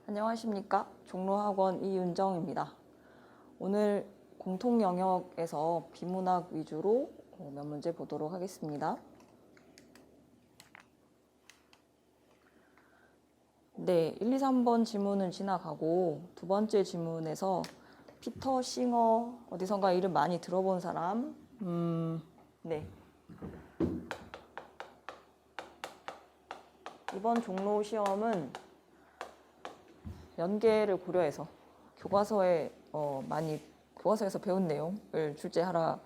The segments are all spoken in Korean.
안녕하십니까. 종로학원 이윤정입니다. 오늘 공통 영역에서 비문학 위주로 몇 문제 보도록 하겠습니다. 네, 1, 2, 3번 지문은 지나가고 두 번째 지문에서 피터 싱어 어디선가 이름 많이 들어본 사람? 네. 이번 종로 시험은 연계를 고려해서 교과서에서 배운 내용을 출제하라는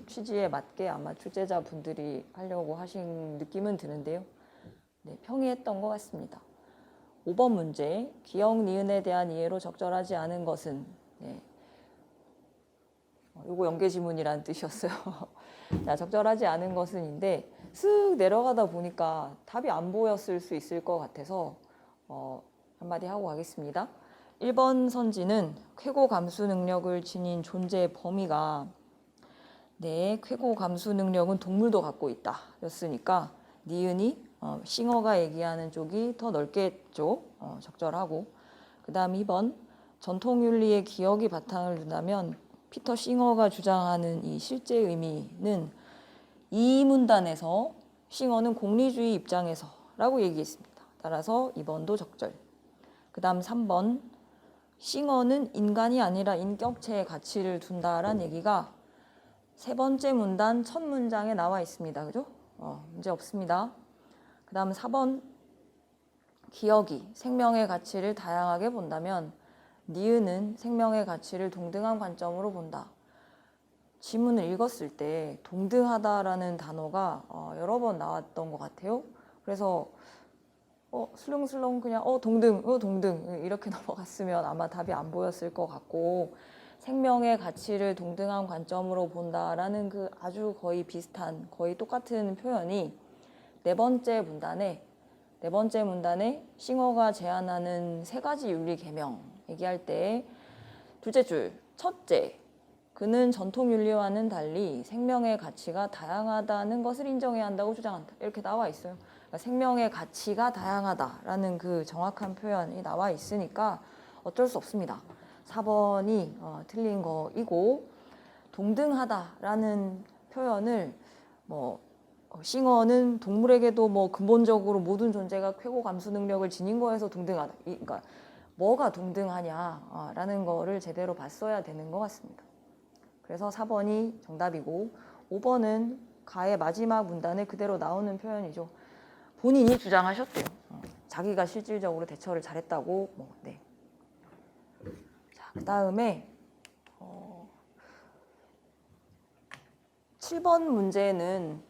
취지에 맞게 아마 출제자분들이 하려고 하신 느낌은 드는데요. 네, 평이했던 것 같습니다. 5번 문제, 기역, 니은에 대한 이해로 적절하지 않은 것은 네. 요거 연계 지문이라는 뜻이었어요. 자, 적절하지 않은 것은인데 쓱 내려가다 보니까 답이 안 보였을 수 있을 것 같아서 한마디 하고 가겠습니다. 1번 선지는 쾌고 감수 능력을 지닌 존재의 범위가 쾌고 감수 능력은 동물도 갖고 있다 였으니까 니은이 싱어가 얘기하는 쪽이 더 넓겠죠. 적절하고. 그 다음 2번 전통윤리의 기억이 바탕을 둔다면 피터 싱어가 주장하는 이 실제 의미는 이 문단에서 싱어는 공리주의 입장에서 라고 얘기했습니다. 따라서 2번도 적절. 그 다음 3번 싱어는 인간이 아니라 인격체의 가치를 둔다라는 얘기가 세 번째 문단 첫 문장에 나와 있습니다. 그죠? 문제 없습니다. 그 다음 4번 기억이 생명의 가치를 다양하게 본다면 니은은 생명의 가치를 동등한 관점으로 본다. 지문을 읽었을 때 동등하다라는 단어가 여러 번 나왔던 것 같아요. 그래서 슬렁슬렁 그냥 동등 이렇게 넘어갔으면 아마 답이 안 보였을 것 같고 생명의 가치를 동등한 관점으로 본다라는 그 아주 거의 비슷한 거의 똑같은 표현이 네 번째 문단에 싱어가 제안하는 세 가지 윤리 계명 얘기할 때 둘째 줄 첫째 그는 전통 윤리와는 달리 생명의 가치가 다양하다는 것을 인정해야 한다고 주장한다. 이렇게 나와 있어요. 그러니까 생명의 가치가 다양하다라는 그 정확한 표현이 나와 있으니까 어쩔 수 없습니다. 4번이 틀린 거이고 동등하다라는 표현을 싱어는 동물에게도 근본적으로 모든 존재가 쾌고 감수 능력을 지닌 거에서 동등하다. 그러니까 뭐가 동등하냐라는 거를 제대로 봤어야 되는 것 같습니다. 그래서 4번이 정답이고 5번은 가의 마지막 문단에 그대로 나오는 표현이죠. 본인이 주장하셨대요. 자기가 실질적으로 대처를 잘했다고. 네. 자, 그 다음에 7번 문제는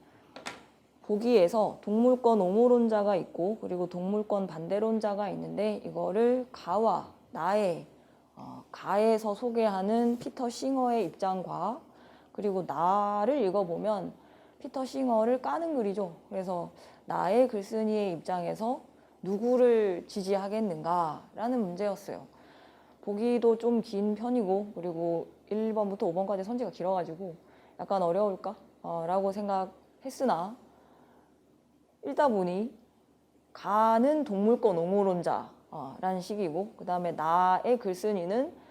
보기에서 동물권 옹호론자가 있고 그리고 동물권 반대론자가 있는데 이거를 가와 나의 가에서 소개하는 피터 싱어의 입장과 그리고 나를 읽어보면 피터 싱어를 까는 글이죠. 그래서 나의 글쓴이의 입장에서 누구를 지지하겠는가라는 문제였어요. 보기도 좀 긴 편이고 그리고 1번부터 5번까지 선지가 길어가지고 약간 어려울까? 라고 생각했으나 읽다 보니 가는 동물권 옹호론자라는 식이고 그 다음에 나의 글쓴이는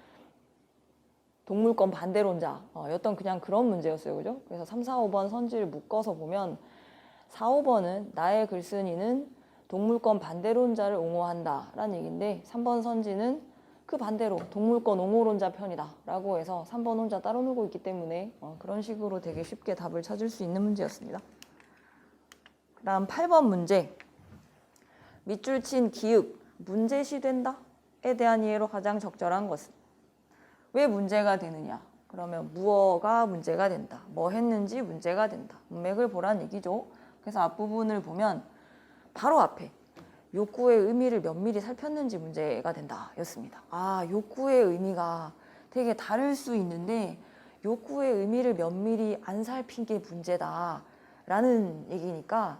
동물권 반대론자였던 그냥 그런 문제였어요. 그죠? 그래서 3, 4, 5번 선지를 묶어서 보면 4, 5번은 나의 글쓴이는 동물권 반대론자를 옹호한다라는 얘기인데 3번 선지는 그 반대로 동물권 옹호론자 편이다 라고 해서 3번 혼자 따로 놀고 있기 때문에 그런 식으로 되게 쉽게 답을 찾을 수 있는 문제였습니다. 그 다음 8번 문제 밑줄 친 기읍 문제시 된다에 대한 이해로 가장 적절한 것은 왜 문제가 되느냐 그러면 무어가 문제가 된다 뭐 했는지 문제가 된다 문맥을 보란 얘기죠. 그래서 앞부분을 보면 바로 앞에 욕구의 의미를 면밀히 살폈는지 문제가 된다 였습니다. 욕구의 의미가 되게 다를 수 있는데 욕구의 의미를 면밀히 안 살핀 게 문제다 라는 얘기니까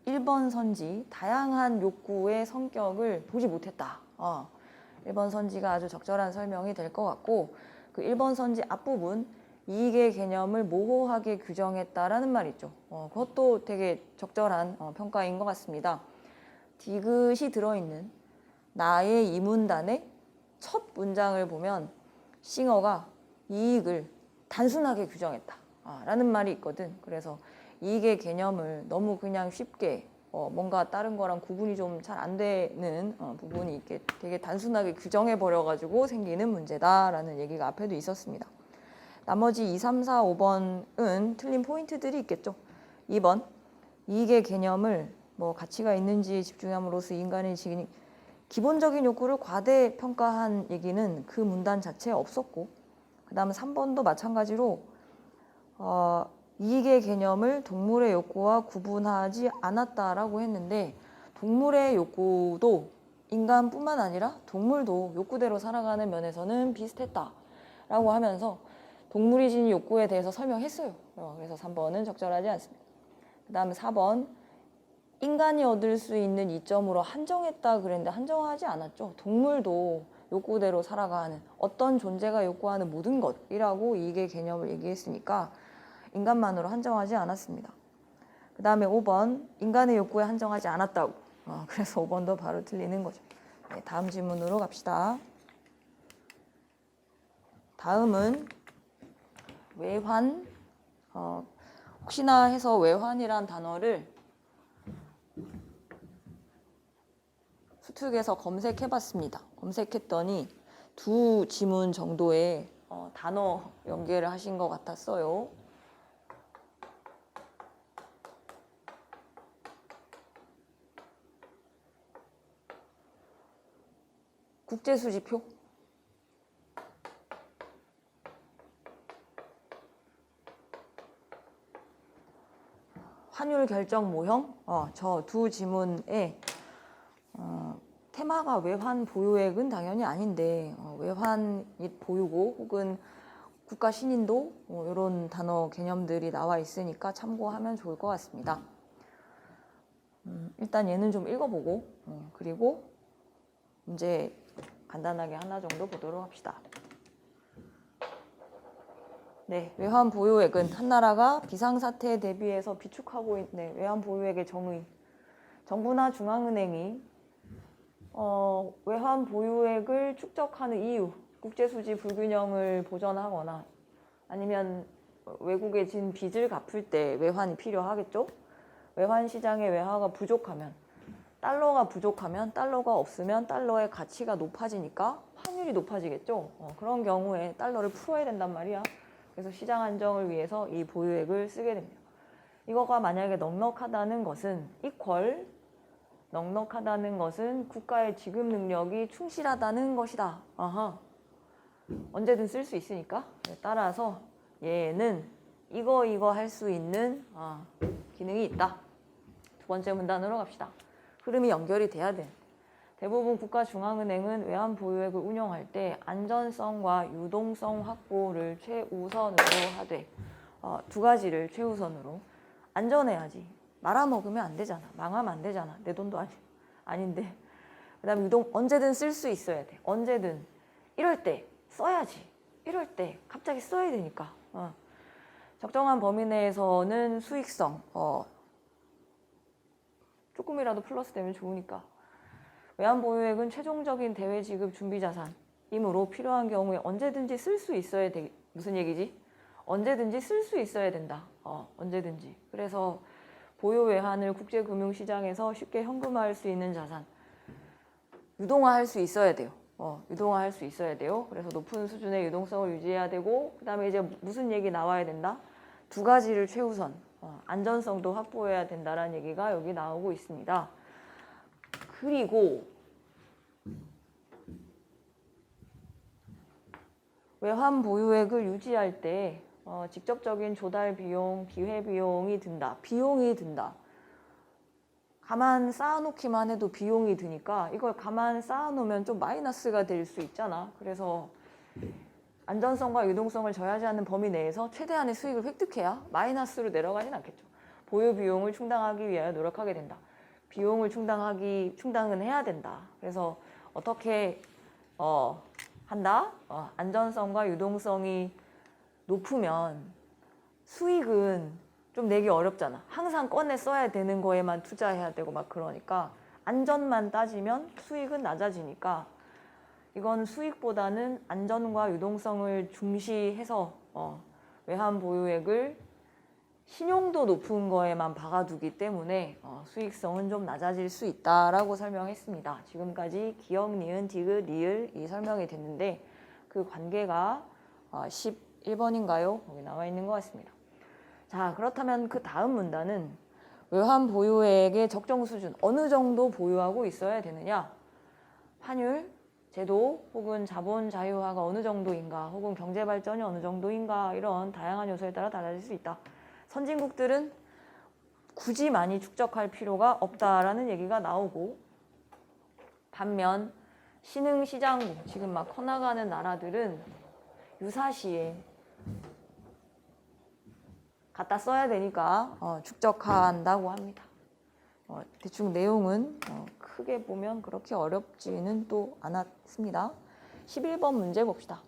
1번 선지 다양한 욕구의 성격을 보지 못했다. 1번 선지가 아주 적절한 설명이 될 것 같고 그 1번 선지 앞부분 이익의 개념을 모호하게 규정했다라는 말 있죠. 그것도 되게 적절한 평가인 것 같습니다. 디귿이 들어있는 나의 이 문단의 첫 문장을 보면 싱어가 이익을 단순하게 규정했다 라는 말이 있거든. 그래서 이익의 개념을 너무 그냥 쉽게 뭔가 다른 거랑 구분이 좀 잘 안 되는 부분이 이렇게 되게 단순하게 규정해 버려 가지고 생기는 문제다라는 얘기가 앞에도 있었습니다. 나머지 2, 3, 4, 5번은 틀린 포인트들이 있겠죠. 2번 이익의 개념을 뭐 가치가 있는지 집중함으로써 인간의 기본적인 욕구를 과대평가한 얘기는 그 문단 자체에 없었고, 그 다음 3번도 마찬가지로 이익의 개념을 동물의 욕구와 구분하지 않았다라고 했는데, 동물의 욕구도 인간뿐만 아니라 동물도 욕구대로 살아가는 면에서는 비슷했다라고 하면서 동물이 지닌 욕구에 대해서 설명했어요. 그래서 3번은 적절하지 않습니다. 그 다음에 4번 인간이 얻을 수 있는 이점으로 한정했다 그랬는데 한정하지 않았죠. 동물도 욕구대로 살아가는 어떤 존재가 욕구하는 모든 것이라고 이익의 개념을 얘기했으니까 인간만으로 한정하지 않았습니다. 그 다음에 5번 인간의 욕구에 한정하지 않았다고. 그래서 5번도 바로 틀리는 거죠. 네, 다음 질문으로 갑시다. 다음은 외환. 혹시나 해서 외환이란 단어를 수특에서 검색해봤습니다. 검색했더니 두 지문 정도의 단어 연계를 하신 것 같았어요. 국제수지표? 환율 결정 모형? 저 두 지문에 테마가 외환 보유액은 당연히 아닌데 외환 및 보유고 혹은 국가 신인도 이런 단어 개념들이 나와 있으니까 참고하면 좋을 것 같습니다. 일단 얘는 좀 읽어보고 그리고 문제 간단하게 하나 정도 보도록 합시다. 네, 외환 보유액은 한 나라가 비상사태에 대비해서 비축하고 있는 외환 보유액의 정의. 정부나 중앙은행이 외환 보유액을 축적하는 이유, 국제수지 불균형을 보전하거나 아니면 외국에 진 빚을 갚을 때 외환이 필요하겠죠? 외환 시장에 외화가 부족하면, 달러가 없으면 달러의 가치가 높아지니까 환율이 높아지겠죠? 그런 경우에 달러를 풀어야 된단 말이야. 그래서 시장 안정을 위해서 이 보유액을 쓰게 됩니다. 이거가 만약에 넉넉하다는 것은 넉넉하다는 것은 국가의 지급 능력이 충실하다는 것이다. 언제든 쓸 수 있으니까. 따라서 얘는 이거 할 수 있는 기능이 있다. 두 번째 문단으로 갑시다. 흐름이 연결이 돼야 돼. 대부분 국가중앙은행은 외환 보유액을 운영할 때 안전성과 유동성 확보를 최우선으로 하되 두 가지를 최우선으로. 안전해야지. 말아먹으면 안 되잖아. 망하면 안 되잖아. 내 돈도 아닌데. 그 다음에 언제든 쓸 수 있어야 돼. 언제든. 이럴 때 써야지. 이럴 때 갑자기 써야 되니까. 적정한 범위 내에서는 수익성. 조금이라도 플러스 되면 좋으니까. 외환 보유액은 최종적인 대외 지급 준비 자산이므로 필요한 경우에 언제든지 쓸 수 있어야 돼. 무슨 얘기지? 언제든지 쓸 수 있어야 된다. 언제든지. 그래서 보유 외환을 국제금융시장에서 쉽게 현금화할 수 있는 자산. 유동화할 수 있어야 돼요. 유동화할 수 있어야 돼요. 그래서 높은 수준의 유동성을 유지해야 되고, 그 다음에 이제 무슨 얘기 나와야 된다? 두 가지를 최우선. 안전성도 확보해야 된다라는 얘기가 여기 나오고 있습니다. 그리고 외환 보유액을 유지할 때 직접적인 조달 비용, 기회 비용이 든다. 비용이 든다. 가만 쌓아놓기만 해도 비용이 드니까 이걸 가만 쌓아놓으면 좀 마이너스가 될 수 있잖아. 그래서 안전성과 유동성을 저하하는 범위 내에서 최대한의 수익을 획득해야 마이너스로 내려가진 않겠죠. 보유 비용을 충당하기 위하여 노력하게 된다. 비용을 충당은 해야 된다. 그래서 어떻게 한다? 안전성과 유동성이 높으면 수익은 좀 내기 어렵잖아. 항상 꺼내 써야 되는 거에만 투자해야 되고 막 그러니까 안전만 따지면 수익은 낮아지니까 이건 수익보다는 안전과 유동성을 중시해서 외환 보유액을 신용도 높은 거에만 박아두기 때문에 수익성은 좀 낮아질 수 있다라고 설명했습니다. 지금까지 기억, 니은, 디귿, 리을 이 설명이 됐는데 그 관계가 11번인가요? 거기 나와 있는 것 같습니다. 자, 그렇다면 그 다음 문단은 외환 보유액의 적정 수준 어느 정도 보유하고 있어야 되느냐? 환율, 제도 혹은 자본 자유화가 어느 정도인가 혹은 경제 발전이 어느 정도인가 이런 다양한 요소에 따라 달라질 수 있다. 선진국들은 굳이 많이 축적할 필요가 없다라는 얘기가 나오고 반면 신흥시장국 지금 막 커나가는 나라들은 유사시에 갖다 써야 되니까 축적한다고 합니다. 대충 내용은 크게 보면 그렇게 어렵지는 또 않았습니다. 11번 문제 봅시다.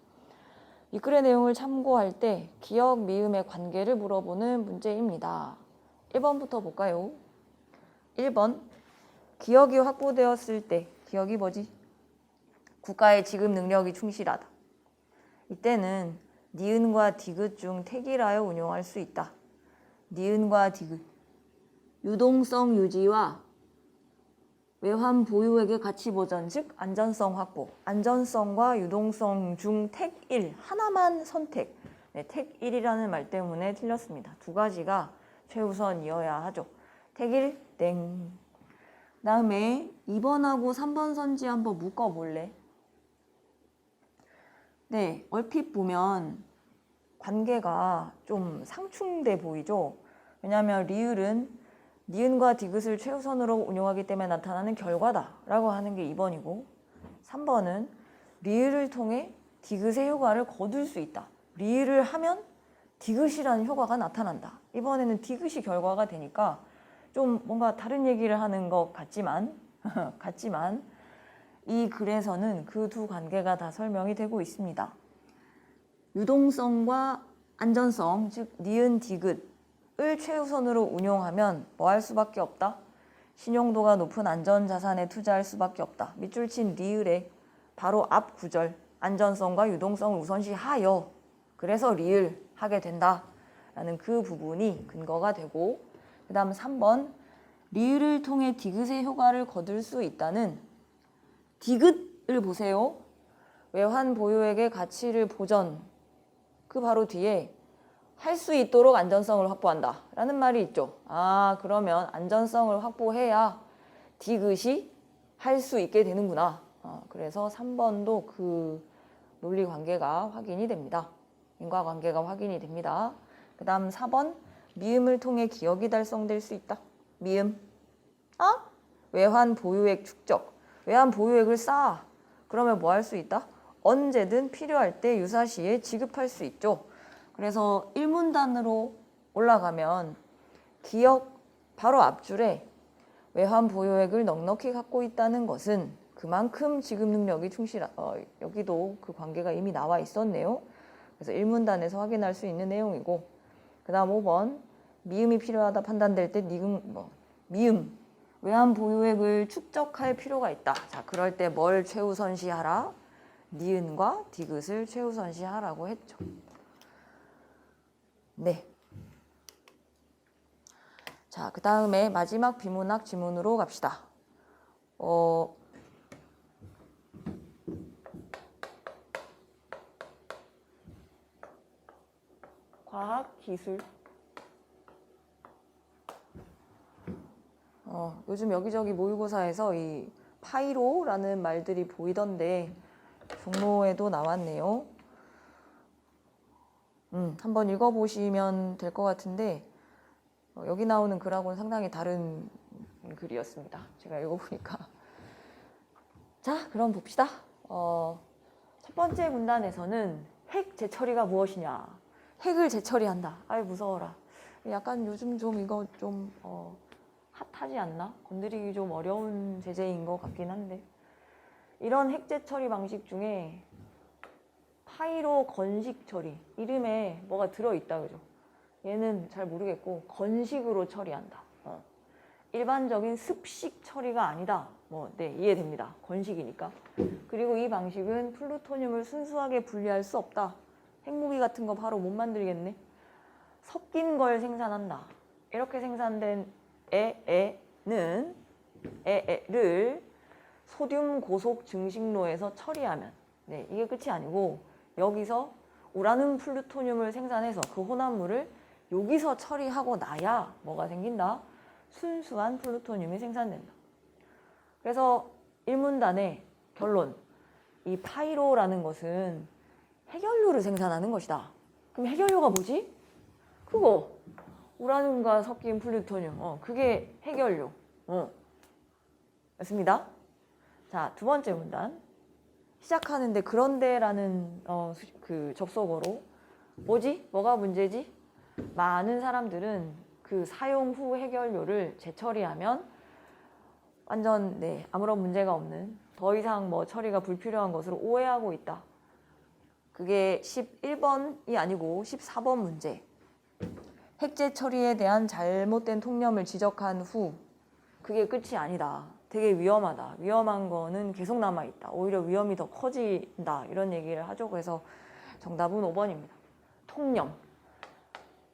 이 글의 내용을 참고할 때 기억, 미음의 관계를 물어보는 문제입니다. 1번부터 볼까요? 1번 기억이 확보되었을 때 기억이 뭐지? 국가의 지급 능력이 충실하다. 이때는 니은과 디귿 중 택이라여 운용할 수 있다. 니은과 디귿 유동성 유지와 외환 보유액의 가치 보전, 즉 안전성 확보. 안전성과 유동성 중 택 1, 하나만 선택. 네, 택 1이라는 말 때문에 틀렸습니다. 두 가지가 최우선이어야 하죠. 택 1, 땡. 다음에 2번하고 3번 선지 한번 묶어볼래? 네, 얼핏 보면 관계가 좀 상충돼 보이죠? 왜냐하면 리을은 니은과 디귿을 최우선으로 운용하기 때문에 나타나는 결과다라고 하는 게 2번이고 3번은 리을을 통해 디귿의 효과를 거둘 수 있다. 리을을 하면 디귿이라는 효과가 나타난다. 이번에는 디귿이 결과가 되니까 좀 뭔가 다른 얘기를 하는 것 같지만 이 글에서는 그 두 관계가 다 설명이 되고 있습니다. 유동성과 안전성, 즉 니은 디귿을 최우선으로 운용하면 뭐 할 수밖에 없다? 신용도가 높은 안전자산에 투자할 수밖에 없다. 밑줄 친 리을의 바로 앞 구절 안전성과 유동성을 우선시하여 그래서 리을 하게 된다라는 그 부분이 근거가 되고 그 다음 3번 리을을 통해 디귿의 효과를 거둘 수 있다는 디귿을 보세요. 외환 보유액의 가치를 보전 그 바로 뒤에 할 수 있도록 안전성을 확보한다 라는 말이 있죠. 그러면 안전성을 확보해야 디귿이 할 수 있게 되는구나. 그래서 3번도 그 논리 관계가 확인이 됩니다. 인과관계가 확인이 됩니다. 그 다음 4번 미음을 통해 기억이 달성될 수 있다. 미음 외환 보유액 축적 외환 보유액을 쌓아 그러면 뭐 할 수 있다? 언제든 필요할 때 유사시에 지급할 수 있죠. 그래서 1문단으로 올라가면 기억 바로 앞줄에 외환 보유액을 넉넉히 갖고 있다는 것은 그만큼 지급 능력이 여기도 그 관계가 이미 나와 있었네요. 그래서 1문단에서 확인할 수 있는 내용이고 그 다음 5번 미음이 필요하다 판단될 때 미음 외환 보유액을 축적할 필요가 있다. 자, 그럴 때 뭘 최우선시하라? 니은과 디귿을 최우선시하라고 했죠. 네. 자, 그 다음에 마지막 비문학 지문으로 갑시다. 과학, 기술. 요즘 여기저기 모의고사에서 이 파이로라는 말들이 보이던데 종로에도 나왔네요. 한번 읽어보시면 될 것 같은데 여기 나오는 글하고는 상당히 다른 글이었습니다. 제가 읽어보니까. 자, 그럼 봅시다. 첫 번째 문단에서는 핵 재처리가 무엇이냐. 핵을 재처리한다. 아이 무서워라. 약간 요즘 좀 이거 좀 핫하지 않나? 건드리기 좀 어려운 제재인 것 같긴 한데 이런 핵 재처리 방식 중에 파이로 건식 처리 이름에 뭐가 들어있다 그죠? 얘는 잘 모르겠고 건식으로 처리한다. 일반적인 습식 처리가 아니다. 네, 이해됩니다. 건식이니까. 그리고 이 방식은 플루토늄을 순수하게 분리할 수 없다. 핵무기 같은 거 바로 못 만들겠네. 섞인 걸 생산한다. 이렇게 생산된 에를 소듐 고속 증식로에서 처리하면, 네, 이게 끝이 아니고 여기서 우라늄 플루토늄을 생산해서 그 혼합물을 여기서 처리하고 나야 뭐가 생긴다? 순수한 플루토늄이 생산된다. 그래서 1문단의 결론, 이 파이로라는 것은 핵연료를 생산하는 것이다. 그럼 핵연료가 뭐지? 그거 우라늄과 섞인 플루토늄, 그게 핵연료. 맞습니다. 자, 두 번째 문단. 시작하는데 그런데라는 그 접속어로 뭐지? 뭐가 문제지? 많은 사람들은 그 사용 후 핵연료를 재처리하면 완전 아무런 문제가 없는, 더 이상 뭐 처리가 불필요한 것으로 오해하고 있다. 그게 11번이 아니고 14번 문제. 핵재 처리에 대한 잘못된 통념을 지적한 후 그게 끝이 아니다. 되게 위험하다. 위험한 거는 계속 남아있다. 오히려 위험이 더 커진다. 이런 얘기를 하죠. 그래서 정답은 5번입니다. 통념.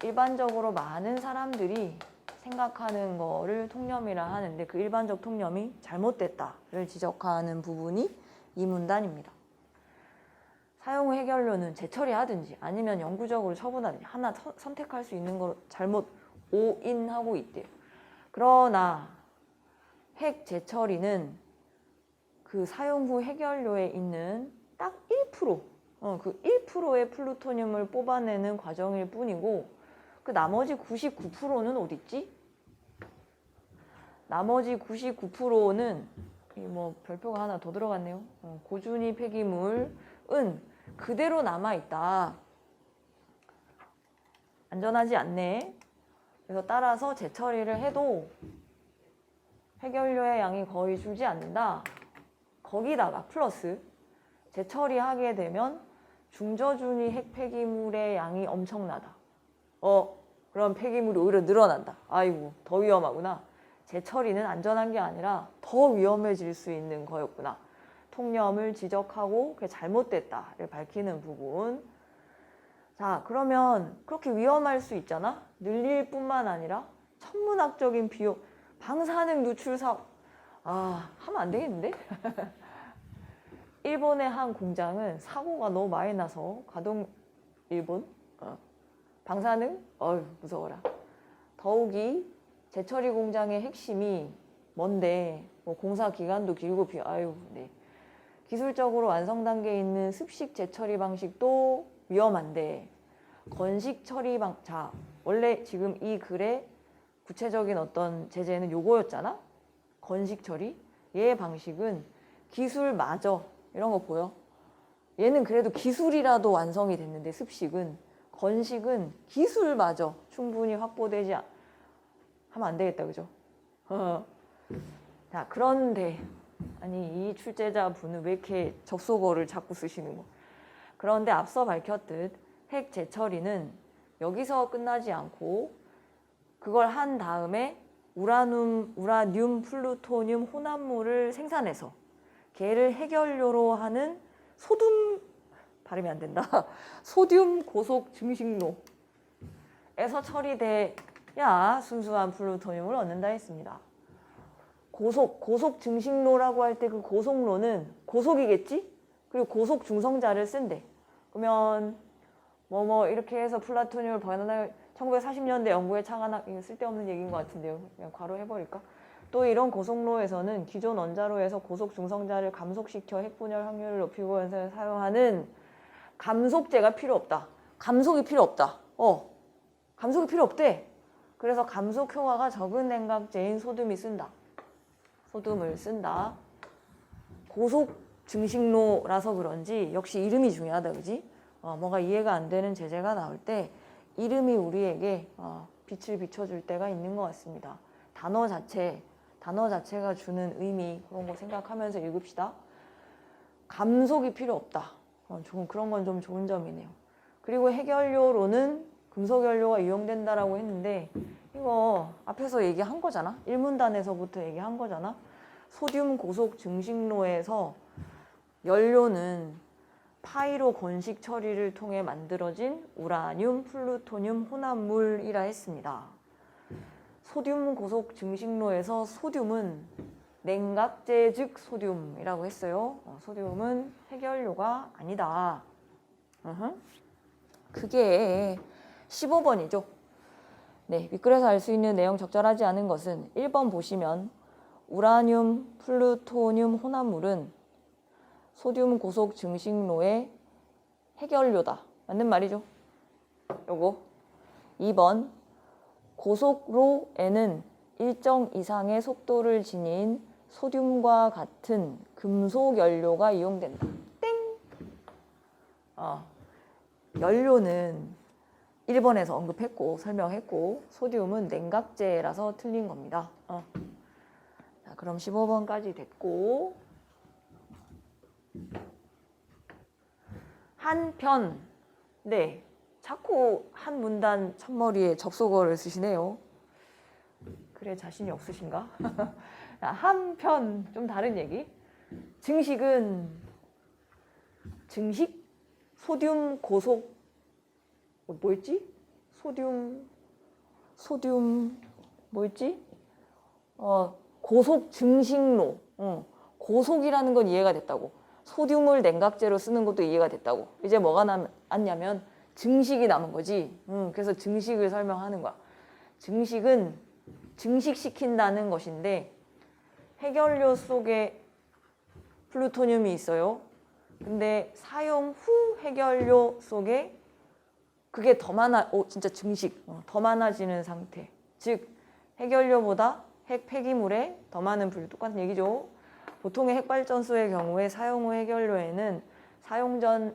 일반적으로 많은 사람들이 생각하는 거를 통념이라 하는데 그 일반적 통념이 잘못됐다를 지적하는 부분이 이 문단입니다. 사용 후 핵연료는 재처리하든지 아니면 영구적으로 처분하든지 하나 선택할 수 있는 걸 잘못 오인하고 있대요. 그러나 핵 재처리는 그 사용 후 핵연료에 있는 딱 1%, 그 1%의 플루토늄을 뽑아내는 과정일 뿐이고 그 나머지 99%는 어디 있지? 나머지 99%는 뭐 별표가 하나 더 들어갔네요. 고준위 폐기물은 그대로 남아있다. 안전하지 않네. 그래서 따라서 재처리를 해도 핵연료의 양이 거의 줄지 않는다. 거기다가 플러스 재처리하게 되면 중저준위 핵 폐기물의 양이 엄청나다. 그럼 폐기물이 오히려 늘어난다. 아이고, 더 위험하구나. 재처리는 안전한 게 아니라 더 위험해질 수 있는 거였구나. 통념을 지적하고 그게 잘못됐다를 밝히는 부분. 자, 그러면 그렇게 위험할 수 있잖아? 늘릴 뿐만 아니라 천문학적인 비용, 방사능 누출 하면 안 되겠는데? 일본의 한 공장은 사고가 너무 많이 나서 일본? 방사능? 무서워라. 더욱이 재처리 공장의 핵심이 뭔데, 뭐 공사 기간도 길고 기술적으로 완성 단계에 있는 습식 재처리 방식도 위험한데 건식 처리 자, 원래 지금 이 글의 구체적인 어떤 제재는 요거였잖아? 건식 처리. 얘의 방식은 기술마저, 이런 거 보여? 얘는 그래도 기술이라도 완성이 됐는데 습식은, 건식은 기술마저 충분히 확보되지 하면 안 되겠다, 그죠? 자, 그런데 아니 이 출제자분은 왜 이렇게 접속어를 자꾸 쓰시는 거? 그런데 앞서 밝혔듯 핵 재처리는 여기서 끝나지 않고 그걸 한 다음에 우라늄 플루토늄 혼합물을 생산해서 걔를 핵연료로 하는 발음이 안 된다. 소듐 고속 증식로에서 처리돼야 순수한 플루토늄을 얻는다 했습니다. 고속 증식로라고 할 때 그 고속로는 고속이겠지? 그리고 고속 중성자를 쓴대. 그러면 이렇게 해서 플루토늄을 번안할 1940년대 연구에 착안한, 이거 쓸데없는 얘기인 것 같은데요. 그냥 괄호 해버릴까? 또 이런 고속로에서는 기존 원자로에서 고속 중성자를 감속시켜 핵분열 확률을 높이고 해서 사용하는 감속제가 필요 없다. 감속이 필요 없다. 감속이 필요 없대. 그래서 감속 효과가 적은 냉각제인 소듐을 쓴다. 고속 증식로라서 그런지 역시 이름이 중요하다, 그지? 뭔가 이해가 안 되는 제재가 나올 때 이름이 우리에게 빛을 비춰줄 때가 있는 것 같습니다. 단어 자체가 주는 의미, 그런 거 생각하면서 읽읍시다. 감속이 필요 없다. 그런 건 좀 좋은 점이네요. 그리고 핵연료로는 금속연료가 이용된다라고 했는데 이거 앞에서 얘기한 거잖아. 1문단에서부터 얘기한 거잖아. 소듐 고속 증식로에서 연료는 파이로 건식 처리를 통해 만들어진 우라늄, 플루토늄 혼합물이라 했습니다. 소듐 고속 증식로에서 소듐은 냉각제 즉 소듐이라고 했어요. 소듐은 해결료가 아니다. 그게 15번이죠. 네, 미끄러서 알 수 있는 내용 적절하지 않은 것은 1번 보시면 우라늄, 플루토늄 혼합물은 소듐 고속 증식로의 해결료다. 맞는 말이죠. 요거. 2번 고속로에는 일정 이상의 속도를 지닌 소듐과 같은 금속 연료가 이용된다. 땡! 연료는 1번에서 언급했고 설명했고 소듐은 냉각제라서 틀린 겁니다. 자, 그럼 15번까지 됐고 한편 네 자꾸 한 문단 첫머리에 접속어를 쓰시네요. 그래 자신이 없으신가? 한편 좀 다른 얘기. 증식 소듐 고속 뭐였지? 소듐 뭐였지? 고속 증식로. 고속이라는 건 이해가 됐다고. 소듐을 냉각제로 쓰는 것도 이해가 됐다고. 이제 뭐가 남냐면 증식이 남은 거지. 그래서 증식을 설명하는 거야. 증식은 증식시킨다는 것인데 해결료 속에 플루토늄이 있어요. 근데 사용 후 해결료 속에 그게 더 진짜 증식, 더 많아지는 상태. 즉 해결료보다 핵 폐기물에 더 많은 분류. 똑같은 얘기죠. 보통의 핵발전소의 경우에 사용 후 해결료에는 사용 전의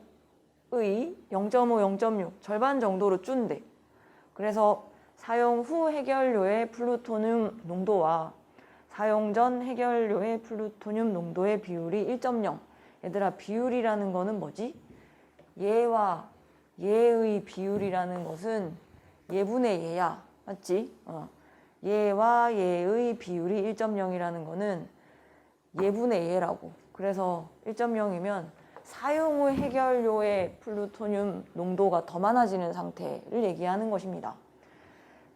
0.5, 0.6 절반 정도로 준대. 그래서 사용 후 해결료의 플루토늄 농도와 사용 전 해결료의 플루토늄 농도의 비율이 1.0. 얘들아 비율이라는 거는 뭐지? 얘와 얘의 비율이라는 것은 얘분의 얘야. 맞지? 얘와 얘의 비율이 1.0이라는 거는 얘분의 얘라고. 그래서 1.0이면 사용 후 해결료의 플루토늄 농도가 더 많아지는 상태를 얘기하는 것입니다.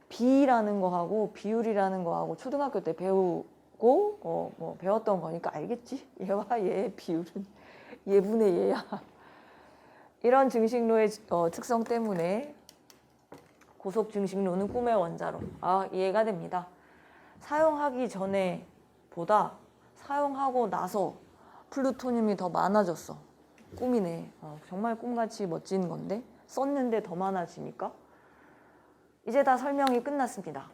비라는 거하고 비율이라는 거하고 초등학교 때 배우고 배웠던 거니까 알겠지? 얘와 얘의 비율은 얘분의 얘야. 이런 증식로의 특성 때문에 고속 증식로는 꿈의 원자로. 이해가 됩니다. 사용하기 전에 보다 사용하고 나서 플루토늄이 더 많아졌어. 꿈이네. 정말 꿈같이 멋진 건데 썼는데 더 많아지니까. 이제 다 설명이 끝났습니다.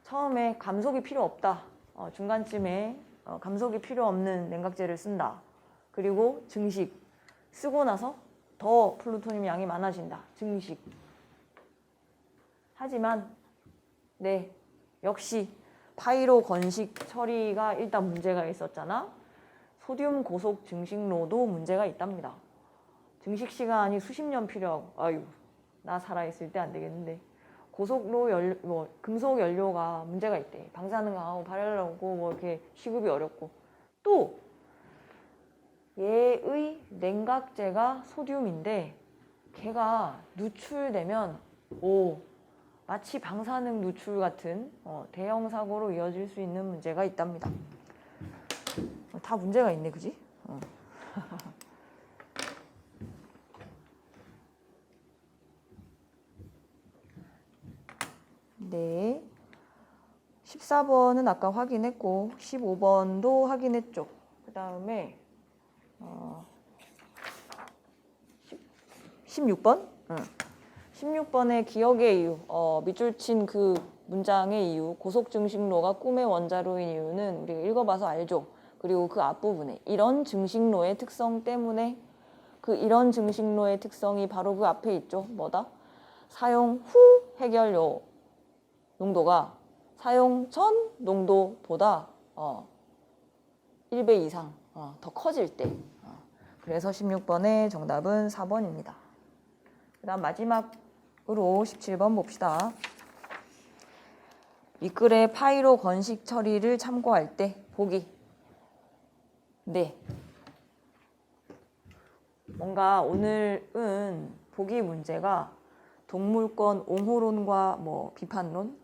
처음에 감속이 필요 없다. 중간쯤에 감속이 필요 없는 냉각제를 쓴다. 그리고 증식. 쓰고 나서 더 플루토늄 양이 많아진다. 증식. 하지만 네 역시 파이로 건식 처리가 일단 문제가 있었잖아. 소듐 고속 증식로도 문제가 있답니다. 증식 시간이 수십 년 필요하고 나 살아있을 때 안 되겠는데 고속로 금속 연료가 문제가 있대. 방사능 강하고 발열하고 이렇게 시급이 어렵고 또 얘의 냉각제가 소듐인데 걔가 누출되면 마치 방사능 누출 같은 대형 사고로 이어질 수 있는 문제가 있답니다. 다 문제가 있네, 그지? 네. 14번은 아까 확인했고 15번도 확인했죠. 그 다음에 16번? 16번의 기억의 이유, 밑줄 친 그 문장의 이유, 고속증식로가 꿈의 원자로인 이유는 우리가 읽어봐서 알죠. 그리고 그 앞부분에 이런 증식로의 특성 때문에 그 이런 증식로의 특성이 바로 그 앞에 있죠. 뭐다? 사용 후 해결료 농도가 사용 전 농도보다 1배 이상 더 커질 때. 그래서 16번의 정답은 4번입니다. 그 다음 마지막으로 17번 봅시다. 미끌의 파이로 건식 처리를 참고할 때 보기. 네. 뭔가 오늘은 보기 문제가 동물권 옹호론과 뭐 비판론,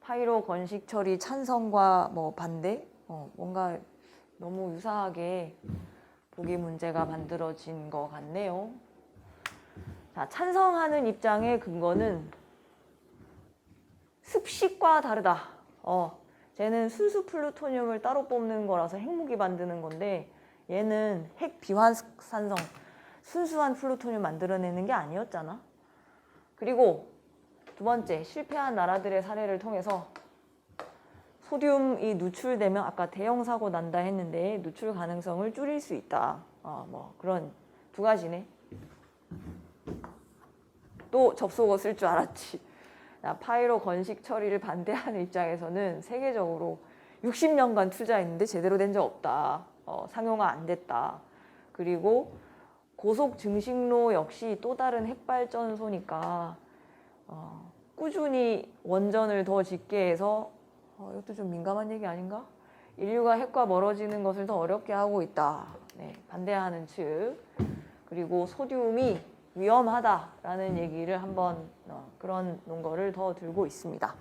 파이로 건식 처리 찬성과 뭐 반대, 뭔가 너무 유사하게 보기 문제가 만들어진 것 같네요. 자, 찬성하는 입장의 근거는 습식과 다르다. 쟤는 순수 플루토늄을 따로 뽑는 거라서 핵무기 만드는 건데 얘는 핵 비활산성, 순수한 플루토늄 만들어내는 게 아니었잖아. 그리고 두 번째, 실패한 나라들의 사례를 통해서 소듐이 누출되면 아까 대형 사고 난다 했는데 누출 가능성을 줄일 수 있다. 뭐 그런 두 가지네. 또 접속어 쓸 줄 알았지. 파이로 건식 처리를 반대하는 입장에서는 세계적으로 60년간 투자했는데 제대로 된 적 없다. 상용화 안 됐다. 그리고 고속 증식로 역시 또 다른 핵발전소니까 꾸준히 원전을 더 짓게 해서 이것도 좀 민감한 얘기 아닌가? 인류가 핵과 멀어지는 것을 더 어렵게 하고 있다. 네, 반대하는 측. 그리고 소듐이 위험하다라는 얘기를 한번 그런 논거를 더 들고 있습니다.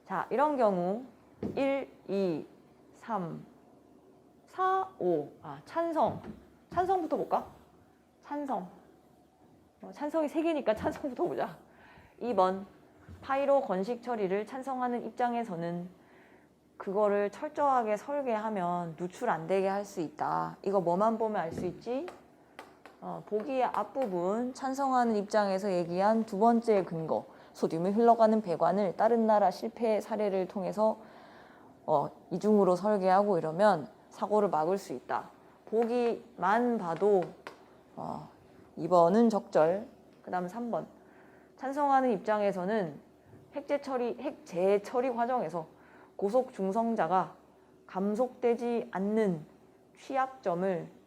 자, 이런 경우 1, 2, 3, 4, 5. 찬성. 찬성부터 볼까? 찬성. 찬성이 3개니까 찬성부터 보자. 2번. 파이로 건식 처리를 찬성하는 입장에서는 그거를 철저하게 설계하면 누출 안 되게 할 수 있다. 이거 뭐만 보면 알 수 있지? 보기의 앞부분 찬성하는 입장에서 얘기한 두 번째 근거, 소듐이 흘러가는 배관을 다른 나라 실패 사례를 통해서 이중으로 설계하고 이러면 사고를 막을 수 있다. 보기만 봐도 2번은 적절. 그 다음 3번. 찬성하는 입장에서는 핵재 처리 과정에서 고속 중성자가 감속되지 않는 취약점을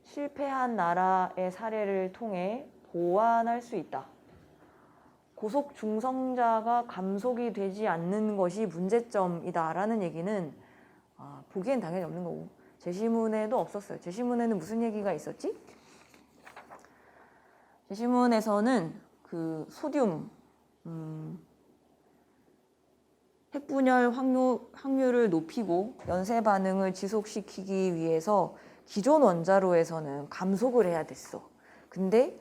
실패한 나라의 사례를 통해 보완할 수 있다. 고속 중성자가 감속이 되지 않는 것이 문제점이다라는 얘기는 보기엔 당연히 없는 거고 제시문에도 없었어요. 제시문에는 무슨 얘기가 있었지? 제시문에서는 그 소듐 핵분열 확률을 높이고 연쇄 반응을 지속시키기 위해서 기존 원자로에서는 감속을 해야 됐어. 근데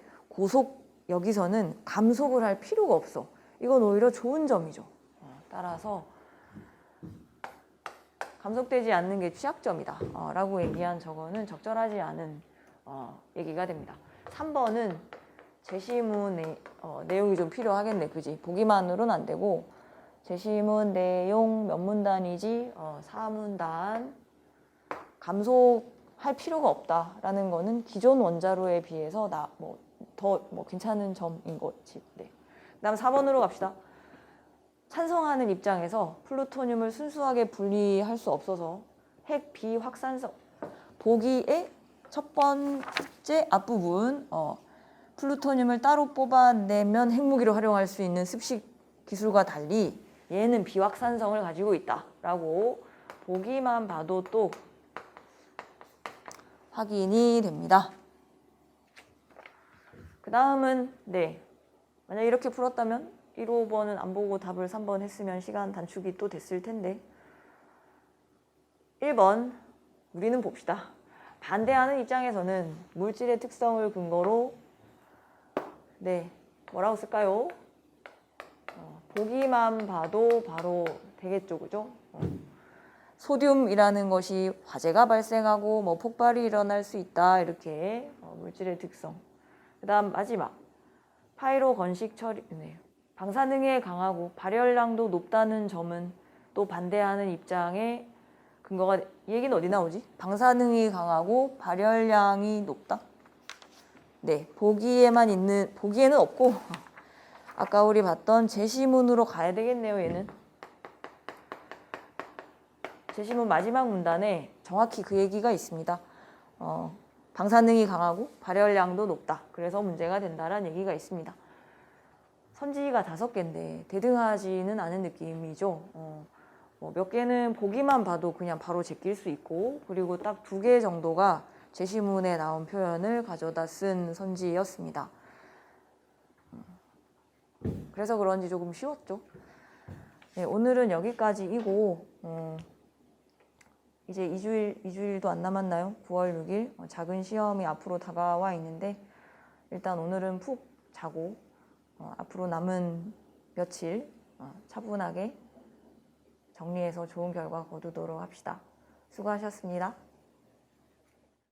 여기서는 감속을 할 필요가 없어. 이건 오히려 좋은 점이죠. 따라서 감속되지 않는 게 취약점이다 라고 얘기한 저거는 적절하지 않은 얘기가 됩니다. 3번은 제시문 내용이 좀 필요하겠네. 그지? 보기만으로는 안 되고 제시문 내용 몇 문단이지 4문단 감속할 필요가 없다라는 거는 기존 원자로에 비해서 더 괜찮은 점인 거지. 네. 그다음 4번으로 갑시다. 찬성하는 입장에서 플루토늄을 순수하게 분리할 수 없어서 핵 비확산성 보기의 첫 번째 앞부분 플루토늄을 따로 뽑아내면 핵무기로 활용할 수 있는 습식 기술과 달리 얘는 비확산성을 가지고 있다라고 보기만 봐도 또 확인이 됩니다. 그 다음은 만약 이렇게 풀었다면 1, 5번은 안 보고 답을 3번 했으면 시간 단축이 또 됐을 텐데 1번 우리는 봅시다. 반대하는 입장에서는 물질의 특성을 근거로 뭐라고 쓸까요? 보기만 봐도 바로 되겠죠, 그죠? 소듐이라는 것이 화재가 발생하고 폭발이 일어날 수 있다 이렇게 물질의 특성. 그다음 마지막 파이로 건식 처리 방사능에 강하고 발열량도 높다는 점은 또 반대하는 입장의 근거가 얘기는 어디 나오지? 방사능이 강하고 발열량이 높다? 보기에는 없고 아까 우리 봤던 제시문으로 가야 되겠네요. 얘는 제시문 마지막 문단에 정확히 그 얘기가 있습니다. 방사능이 강하고 발열량도 높다. 그래서 문제가 된다라는 얘기가 있습니다. 선지가 5개인데 대등하지는 않은 느낌이죠. 뭐 몇 개는 보기만 봐도 그냥 바로 제낄 수 있고, 그리고 딱 2개 정도가 제시문에 나온 표현을 가져다 쓴 선지였습니다. 그래서 그런지 조금 쉬웠죠. 네, 오늘은 여기까지이고, 이제 2주일도 안 남았나요? 9월 6일 작은 시험이 앞으로 다가와 있는데, 일단 오늘은 푹 자고 앞으로 남은 며칠 차분하게 정리해서 좋은 결과 거두도록 합시다. 수고하셨습니다.